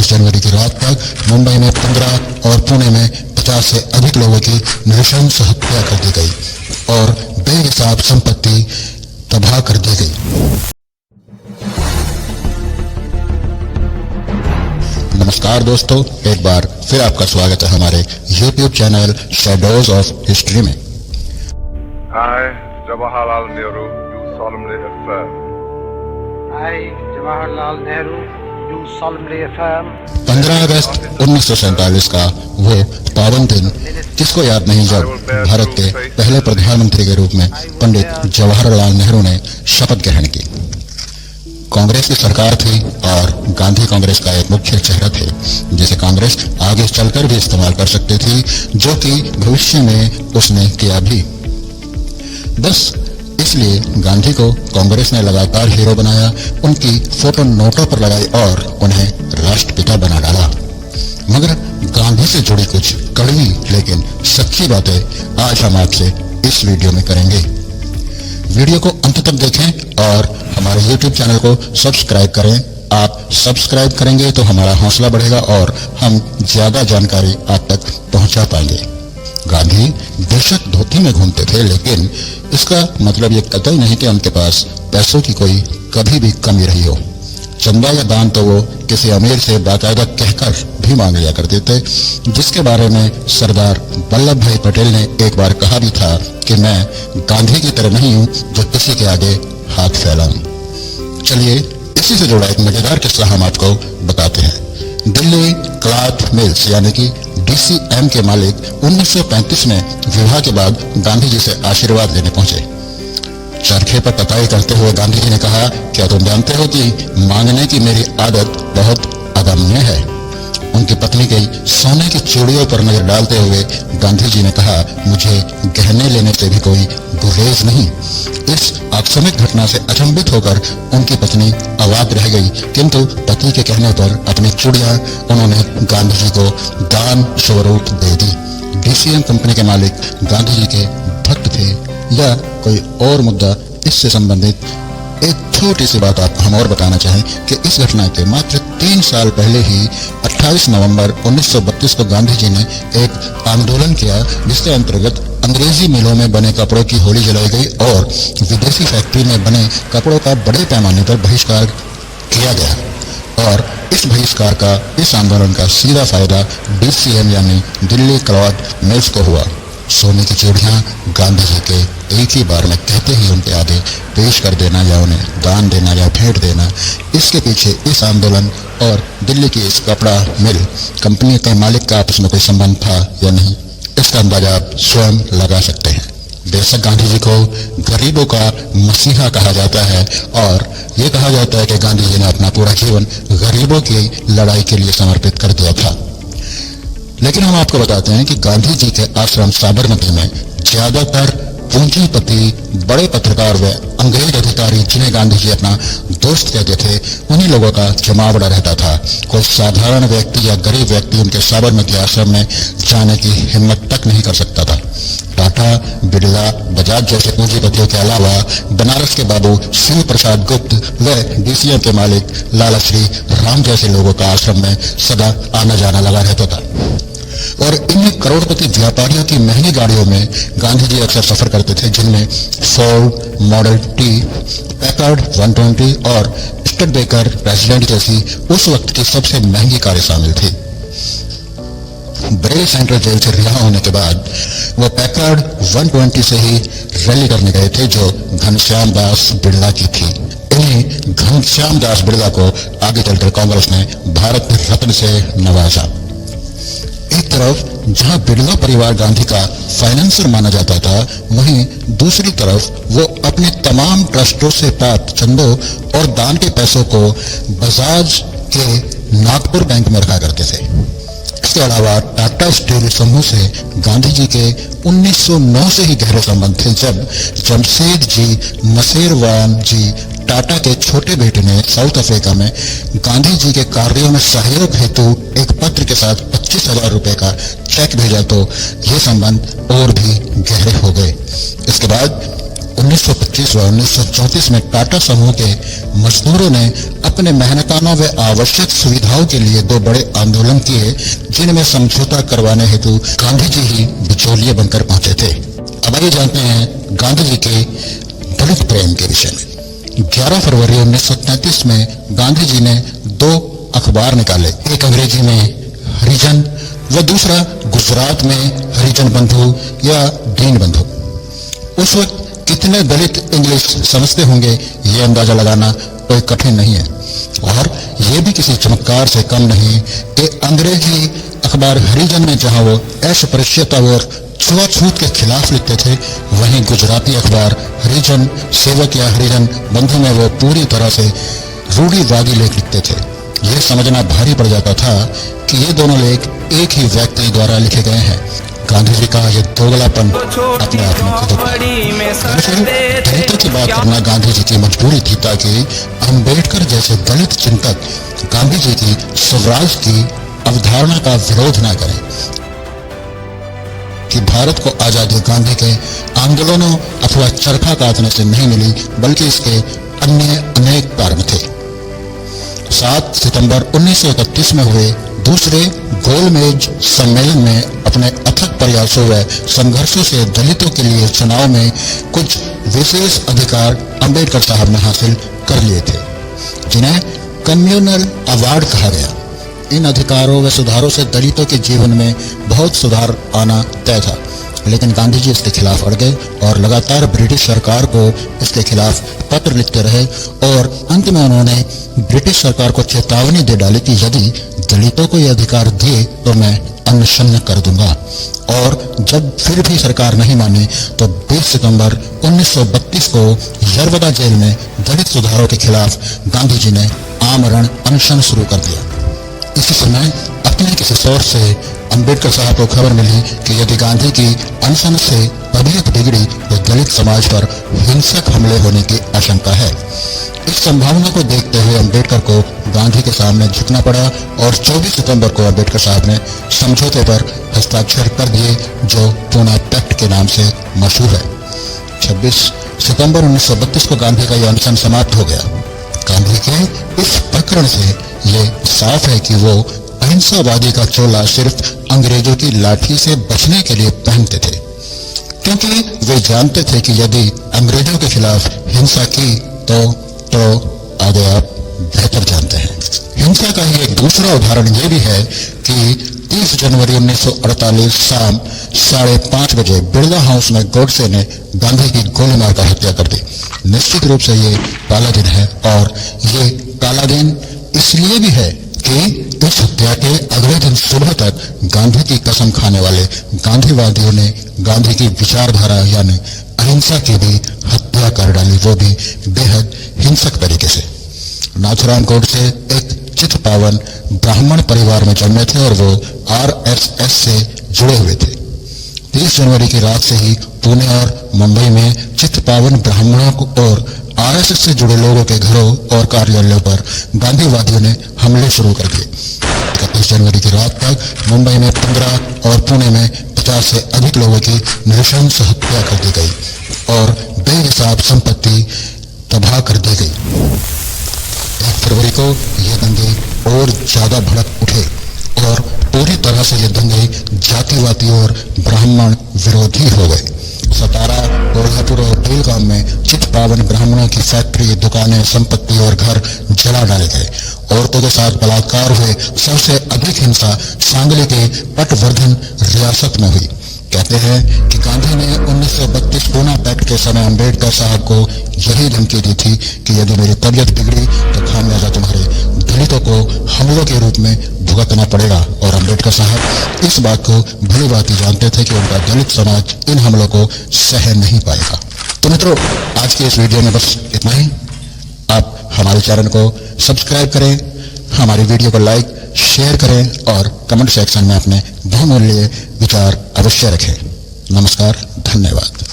जनवरी की रात तक मुंबई में 15 और पुणे में 50 से अधिक लोगों की नृशंस हत्या कर दी गई और बेहिसाब संपत्ति तबाह कर दी गई। नमस्कार दोस्तों, एक बार फिर आपका स्वागत है हमारे YouTube channel shadows of history में। I, Jawaharlal Nehru, do solemnly affirm. I, Jawaharlal Nehru, do solemnly affirm. 15 अगस्त 1947 का वो पावन दिन किसको याद नहीं जब भारत के पहले प्रधानमंत्री के रूप में पंडित जवाहरलाल नेहरू ने शपथ ग्रहण की। कांग्रेस की सरकार थी और गांधी कांग्रेस का एक मुख्य चेहरा थे जिसे कांग्रेस आगे चलकर भी इस्तेमाल कर सकती थी, जो कि भविष्य में उसने किया भी। बस इसलिए गांधी को कांग्रेस ने लगातार हीरो बनाया, उनकी फोटो नोटों पर लगाई और उन्हें राष्ट्रपिता बना डाला। मगर गांधी से जुड़ी कुछ कड़वी लेकिन सच्ची बातें आज हम आपसे इस वीडियो में करेंगे। वीडियो को अंत तक देखें और हमारे YouTube चैनल को सब्सक्राइब करें। आप सब्सक्राइब करेंगे तो हमारा हौसला बढ़ेगा और हम ज्यादा जानकारी आप तक पहुंचा पाएंगे। गांधी बेशक धोती में घूमते थे, लेकिन इसका मतलब ये कतई नहीं कि उनके पास पैसों की कोई कभी भी कमी रही हो। चंदा या दान तो वो किसी अमीर से बाकायदा कहकर भी मांग लिया करते थे, जिसके बारे में सरदार वल्लभ भाई पटेल ने एक बार कहा भी था कि मैं गांधी की तरह नहीं हूं जो किसी के आगे हाथ फैलाऊं। चलिए इसी से जुड़ा एक मजेदार किस्सा हम आपको बताते हैं। दिल्ली क्लॉथ मिल्स यानी कि DCM के मालिक 1935 में विवाह के बाद गांधी जी से आशीर्वाद लेने पहुंचे। चरखे पर कताई करते हुए गांधी जी ने कहा, क्या तुम जानते हो कि मांगने की मेरी आदत बहुत अदम्य है। उनकी पत्नी की सोने की चूड़ियों पर नजर डालते हुए गांधी जी ने कहा, मुझे गहने लेने से भी कोई गुरेज नहीं। इस आकस्मिक घटना से अचंभित होकर उनकी पत्नी अवाक रह गई, किंतु पति के कहने पर अपनी चूड़ियां उन्होंने गांधी जी को दान स्वरूप दे दी। DCM कंपनी के मालिक गांधी जी के भक्त थे या कोई और मुद्दा इससे संबंधित एक छोटी सी बात आपको हम और बताना चाहें कि इस घटना के मात्र 3 साल पहले ही 28 नवंबर 1932 को गांधी जी ने एक आंदोलन किया, जिसके अंतर्गत अंग्रेजी मिलों में बने कपड़ों की होली जलाई गई और विदेशी फैक्ट्री में बने कपड़ों का बड़े पैमाने पर बहिष्कार किया गया। और इस बहिष्कार का, इस आंदोलन का सीधा फायदा DCM यानी दिल्ली क्लॉथ मिल्स को हुआ। सोने की चूड़ियां गांधी जी के एक ही बार में कहते ही उनके आगे पेश कर देना या उन्हें दान देना या भेंट देना, इसके पीछे इस आंदोलन और दिल्ली की इस कपड़ा मिल कंपनी के मालिक का आपस में कोई संबंध था या नहीं, इसका अंदाजा आप स्वयं लगा सकते हैं। बेशक गांधी जी को गरीबों का मसीहा कहा जाता है और ये कहा जाता है कि गांधी जी ने अपना पूरा जीवन गरीबों की लड़ाई के लिए समर्पित कर दिया था। लेकिन हम आपको बताते हैं कि गांधी जी के आश्रम साबरमती में ज्यादातर पूंजीपति, बड़े पत्रकार व अंग्रेज अधिकारी, जिन्हें गांधी जी अपना दोस्त कहते थे, उन्हीं लोगों का जमावड़ा रहता था। कोई साधारण व्यक्ति या गरीब व्यक्ति उनके साबरमती आश्रम में जाने की हिम्मत तक नहीं कर सकता था। टाटा, बिरला, बजाज जैसे पूंजीपतियों के अलावा बनारस के बाबू शिव प्रसाद गुप्त व DCM के मालिक लाला श्री राम जैसे लोगों का आश्रम में सदा आना जाना लगा रहता था। और इन करोड़पति व्यापारियों की महंगी गाड़ियों में गांधी जी अक्सर सफर करते थे, जिनमें फोर्ड, मॉडल T, पैकर्ड 120 और स्टडबेकर प्रेसिडेंट जैसी उस वक्त की सबसे महंगी कारें शामिल थी। बरेली सेंट्रल जेल से रिहा होने के बाद वो पैकर्ड 120 से ही रैली करने गए थे, जो घनश्याम दास बिरला की थी। इन्हीं घनश्याम दास बिरला को आगे चलकर कांग्रेस ने भारत रत्न से नवाजा। एक तरफ जहां बिरला परिवार गांधी का फाइनेंसर माना जाता था, वहीं दूसरी तरफ वो अपने तमाम ट्रस्टों से प्राप्त चंदों और दान के पैसों को बजाज के नागपुर बैंक में रखा करते थे। इसके अलावा टाटा स्टील समूह से गांधी जी के 1909 से ही गहरे संबंध थे, जब जमशेदजी नसेरवान जी टाटा के छोटे बेटे ने साउथ अफ्रीका में गांधी जी के कार्यों में सहयोग हेतु एक पत्र के साथ 25,000 रुपए का चेक भेजा, तो ये संबंध और भी गहरे हो गए। इसके बाद 1925 व 1934 में टाटा समूह के मजदूरों ने अपने मेहनताना व आवश्यक सुविधाओं के लिए दो बड़े आंदोलन किए, जिनमें समझौता करवाने हेतु गांधी जी ही बिचौलिए बनकर पहुंचे थे। अब आइए जानते हैं गांधी जी के दलित प्रेम के विषय में। 11 फरवरी 1933 में गांधी जी ने दो अखबार निकाले, एक अंग्रेजी में हरिजन व दूसरा गुजरात में हरिजन बंधु या दीन बंधु। उस वक्त कितने दलित इंग्लिश समझते होंगे ये अंदाजा लगाना कोई कठिन नहीं है, और ये भी किसी चमत्कार से कम नहीं कि अंग्रेजी अखबार हरिजन में जहां वो अस्पृश्यता और छुआछूत के खिलाफ लिखते थे, वहीं गुजराती अखबार हरिजन सेवक या हरिजन बंधु में वो पूरी तरह से रूढ़िवादी लेख लिखते थे। यह समझना भारी पड़ जाता था कि ये दोनों लेख एक ही व्यक्ति द्वारा लिखे गए हैं। गांधी जी का यह दोगलापन अपने आप में खुद दलितों की बात करना गांधी जी की मजबूरी थी, ताकि अंबेडकर जैसे दलित चिंतक गांधी जी की स्वराज की अवधारणा का विरोध न करें। कि भारत को आजादी गांधी के आंदोलनों अथवा चरखा काटने से नहीं मिली, बल्कि इसके अन्य अनेक कारण थे। 7 सितंबर 1931 में हुए दूसरे गोलमेज सम्मेलन में अपने अथक प्रयासों व संघर्षों से दलितों के लिए चुनाव में कुछ विशेष अधिकार अंबेडकर साहब ने हासिल कर लिए थे, जिन्हें कम्युनल अवार्ड कहा गया। इन अधिकारों व सुधारों से दलितों के जीवन में बहुत सुधार आना तय था, लेकिन गांधी जी इसके खिलाफ अड़ गए और लगातार ब्रिटिश सरकार को इसके खिलाफ पत्र लिखते रहे, और अंत में उन्होंने ब्रिटिश सरकार को चेतावनी दे डाली कि यदि दलितों को यह अधिकार दिए तो मैं अनशन कर दूंगा। और जब फिर भी सरकार नहीं मानी तो 20 सितंबर 1932 को यरवदा जेल में दलित सुधारों के खिलाफ गांधी जी ने आमरण अनशन शुरू कर दिया। इसी समय अपने किसी सोर्स से अंबेडकर साहब को खबर मिली कि यदि गांधी की अनशन से तबीयत बिगड़ी तो दलित समाज पर हिंसक हमले होने की आशंका है। इस संभावना को देखते हुए अंबेडकर को गांधी के सामने झुकना पड़ा, और 24 सितंबर को अंबेडकर साहब ने समझौते पर हस्ताक्षर कर दिए, जो पूना पैक्ट के नाम से मशहूर है। 26 सितंबर 1932 को गांधी का यह अनशन समाप्त हो गया। गांधी के इस प्रकरण से ये साफ है कि वो अहिंसावादी का चोला सिर्फ अंग्रेजों की लाठी से बचने के लिए पहनते थे, क्योंकि वे जानते थे कि यदि अंग्रेजों के खिलाफ हिंसा की तो आगे आप बेहतर जानते हैं। हिंसा का ही एक दूसरा उदाहरण ये भी है कि 30 जनवरी 1948 शाम 5:30 बजे बिरला हाउस में गोडसे ने गांधी की गोली मारकर हत्या कर दी। निश्चित रूप से ये काला दिन है, और ये काला दिन इसलिए भी है कि इस हत्या के अगले दिन सुबह तक गांधी की कसम खाने वाले गांधीवादियों ने गांधी की विचारधारा यानी अहिंसा की भी हत्या कर डाली, वो भी बेहद हिंसक तरीके से। नाथुराम गोडसे एक चित्पावन ब्राह्मण परिवार में जन्मे थे और वो आरएसएस से जुड़े हुए थे। 30 जनवरी की रात से ही पुणे और मुंबई में चित्पावन ब्राह्मणों और आरएसएस से जुड़े लोगों के घरों और कार्यालयों पर गांधीवादियों ने हमले शुरू कर दिए। 31 जनवरी की रात तक मुंबई में 15 और पुणे में 50 से अधिक लोगों की नृशंस हत्या कर दी गई और बेहिसाब संपत्ति तबाह कर दी गई। 1 फरवरी को ये दंगे और ज्यादा भड़क उठे और पूरी तरह से ये दंगे जातिवादी और ब्राह्मण विरोधी हो गए। सतारा, कोल्हापुर और बेलगाम में चित्पावन ब्राह्मणों की फैक्ट्री, दुकानें, संपत्ति और घर जला डाले गए। औरतों के साथ बलात्कार हुए। सबसे अधिक हिंसा सांगली के पटवर्धन रियासत में हुई। कहते हैं कि गांधी ने 1932 पूना पैक्ट के समय अंबेडकर साहब को यही धमकी दी थी कि यदि मेरी तबीयत बिगड़ी तो खामियाजा तुम्हारे दलितों को हमलों के रूप में भुगतना पड़ेगा। और अंबेडकर साहब इस बात को भली भांति जानते थे कि उनका दलित समाज इन हमलों को सह नहीं पाएगा। तो मित्रों, आज की इस वीडियो में बस इतना ही। आप हमारे चैनल को सब्सक्राइब करें, हमारी वीडियो को लाइक शेयर करें और कमेंट सेक्शन में अपने बहुमूल्य विचार अवश्य रखें। नमस्कार, धन्यवाद।